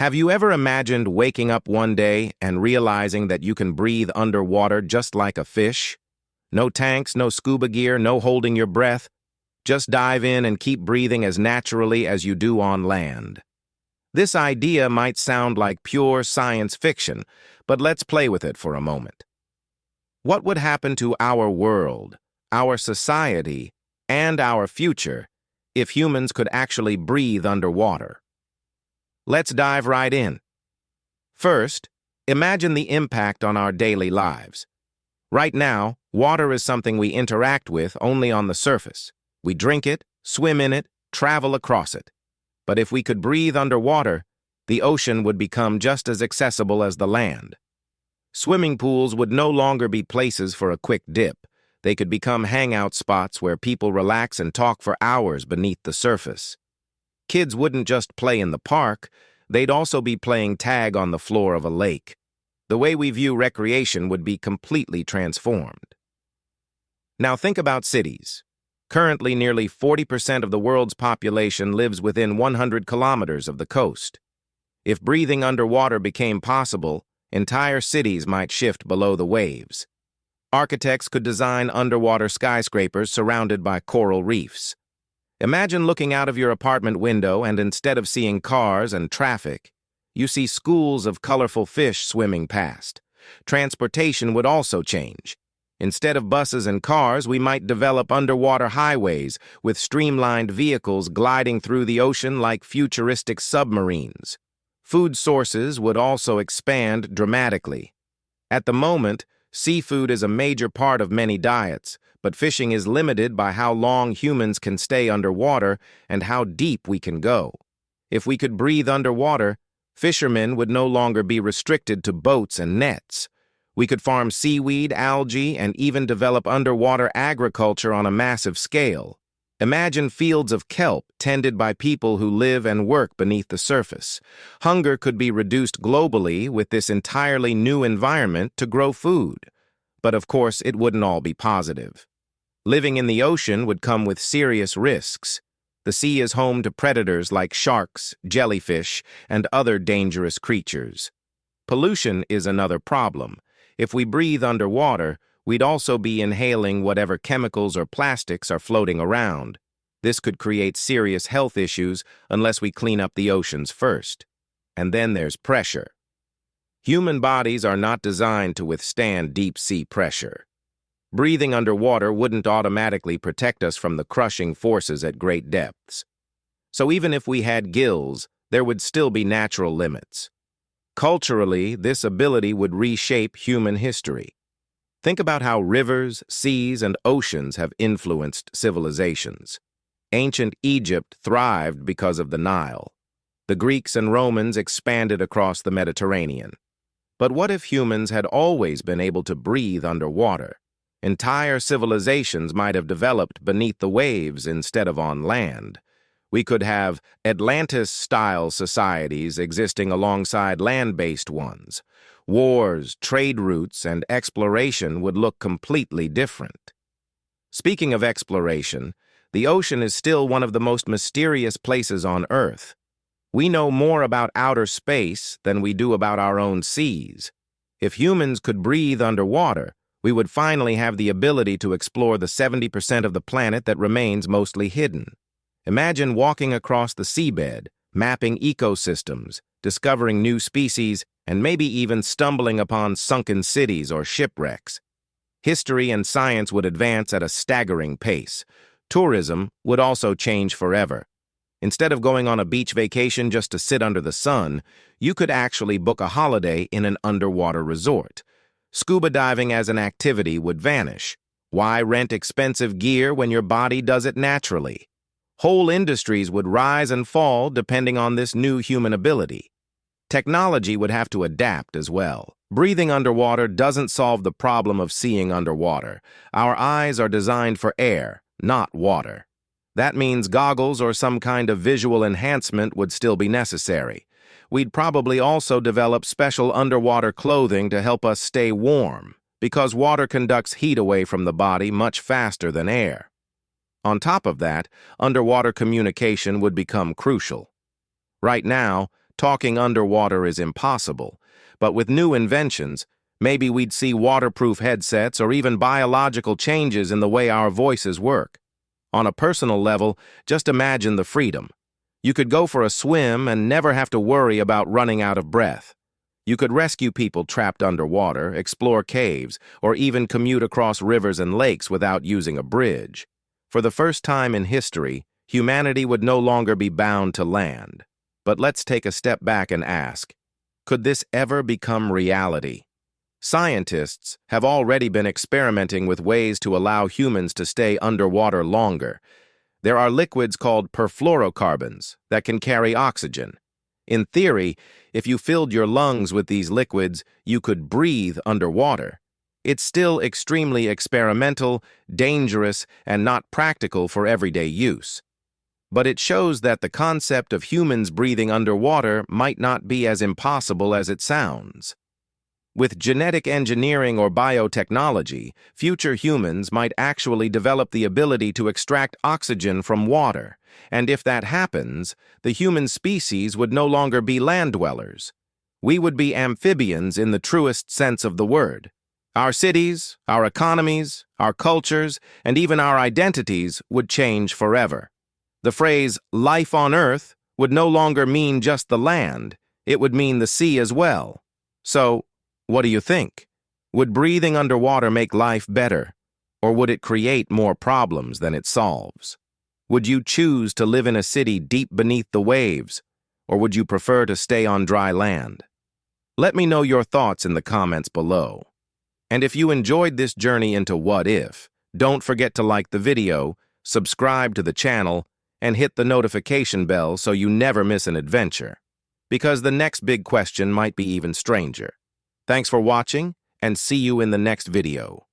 Have you ever imagined waking up one day and realizing that you can breathe underwater just like a fish? No tanks, no scuba gear, no holding your breath. Just dive in and keep breathing as naturally as you do on land. This idea might sound like pure science fiction, but let's play with it for a moment. What would happen to our world, our society, and our future if humans could actually breathe underwater? Let's dive right in. First, imagine the impact on our daily lives. Right now, water is something we interact with only on the surface. We drink it, swim in it, travel across it. But if we could breathe underwater, the ocean would become just as accessible as the land. Swimming pools would no longer be places for a quick dip. They could become hangout spots where people relax and talk for hours beneath the surface. Kids wouldn't just play in the park, they'd also be playing tag on the floor of a lake. The way we view recreation would be completely transformed. Now think about cities. Currently, nearly 40% of the world's population lives within 100 kilometers of the coast. If breathing underwater became possible, entire cities might shift below the waves. Architects could design underwater skyscrapers surrounded by coral reefs. Imagine looking out of your apartment window and instead of seeing cars and traffic, you see schools of colorful fish swimming past. Transportation would also change. Instead of buses and cars, we might develop underwater highways with streamlined vehicles gliding through the ocean like futuristic submarines. Food sources would also expand dramatically. At the moment, seafood is a major part of many diets, but fishing is limited by how long humans can stay underwater and how deep we can go. If we could breathe underwater, fishermen would no longer be restricted to boats and nets. We could farm seaweed, algae, and even develop underwater agriculture on a massive scale. Imagine fields of kelp tended by people who live and work beneath the surface. Hunger could be reduced globally with this entirely new environment to grow food. But of course, it wouldn't all be positive. Living in the ocean would come with serious risks. The sea is home to predators like sharks, jellyfish, and other dangerous creatures. Pollution is another problem. If we breathe underwater, we'd also be inhaling whatever chemicals or plastics are floating around. This could create serious health issues unless we clean up the oceans first. And then there's pressure. Human bodies are not designed to withstand deep-sea pressure. Breathing underwater wouldn't automatically protect us from the crushing forces at great depths. So even if we had gills, there would still be natural limits. Culturally, this ability would reshape human history. Think about how rivers, seas, and oceans have influenced civilizations. Ancient Egypt thrived because of the Nile. The Greeks and Romans expanded across the Mediterranean. But what if humans had always been able to breathe underwater? Entire civilizations might have developed beneath the waves instead of on land. We could have Atlantis-style societies existing alongside land-based ones. Wars, trade routes, and exploration would look completely different. Speaking of exploration, the ocean is still one of the most mysterious places on Earth. We know more about outer space than we do about our own seas. If humans could breathe underwater, we would finally have the ability to explore the 70% of the planet that remains mostly hidden. Imagine walking across the seabed, mapping ecosystems, discovering new species, and maybe even stumbling upon sunken cities or shipwrecks. History and science would advance at a staggering pace. Tourism would also change forever. Instead of going on a beach vacation just to sit under the sun, you could actually book a holiday in an underwater resort. Scuba diving as an activity would vanish. Why rent expensive gear when your body does it naturally? Whole industries would rise and fall depending on this new human ability. Technology would have to adapt as well. Breathing underwater doesn't solve the problem of seeing underwater. Our eyes are designed for air, not water. That means goggles or some kind of visual enhancement would still be necessary. We'd probably also develop special underwater clothing to help us stay warm, because water conducts heat away from the body much faster than air. On top of that, underwater communication would become crucial. Right now, talking underwater is impossible, but with new inventions, maybe we'd see waterproof headsets or even biological changes in the way our voices work. On a personal level, just imagine the freedom. You could go for a swim and never have to worry about running out of breath. You could rescue people trapped underwater, explore caves, or even commute across rivers and lakes without using a bridge. For the first time in history, humanity would no longer be bound to land. But let's take a step back and ask, could this ever become reality? Scientists have already been experimenting with ways to allow humans to stay underwater longer. There are liquids called perfluorocarbons that can carry oxygen. In theory, if you filled your lungs with these liquids, you could breathe underwater. It's still extremely experimental, dangerous, and not practical for everyday use. But it shows that the concept of humans breathing underwater might not be as impossible as it sounds. With genetic engineering or biotechnology, future humans might actually develop the ability to extract oxygen from water, and if that happens, the human species would no longer be land dwellers. We would be amphibians in the truest sense of the word. Our cities, our economies, our cultures, and even our identities would change forever. The phrase, life on Earth, would no longer mean just the land, it would mean the sea as well. So, what do you think? Would breathing underwater make life better, or would it create more problems than it solves? Would you choose to live in a city deep beneath the waves, or would you prefer to stay on dry land? Let me know your thoughts in the comments below. And if you enjoyed this journey into What If, don't forget to like the video, subscribe to the channel, and hit the notification bell so you never miss an adventure. Because the next big question might be even stranger. Thanks for watching, and see you in the next video.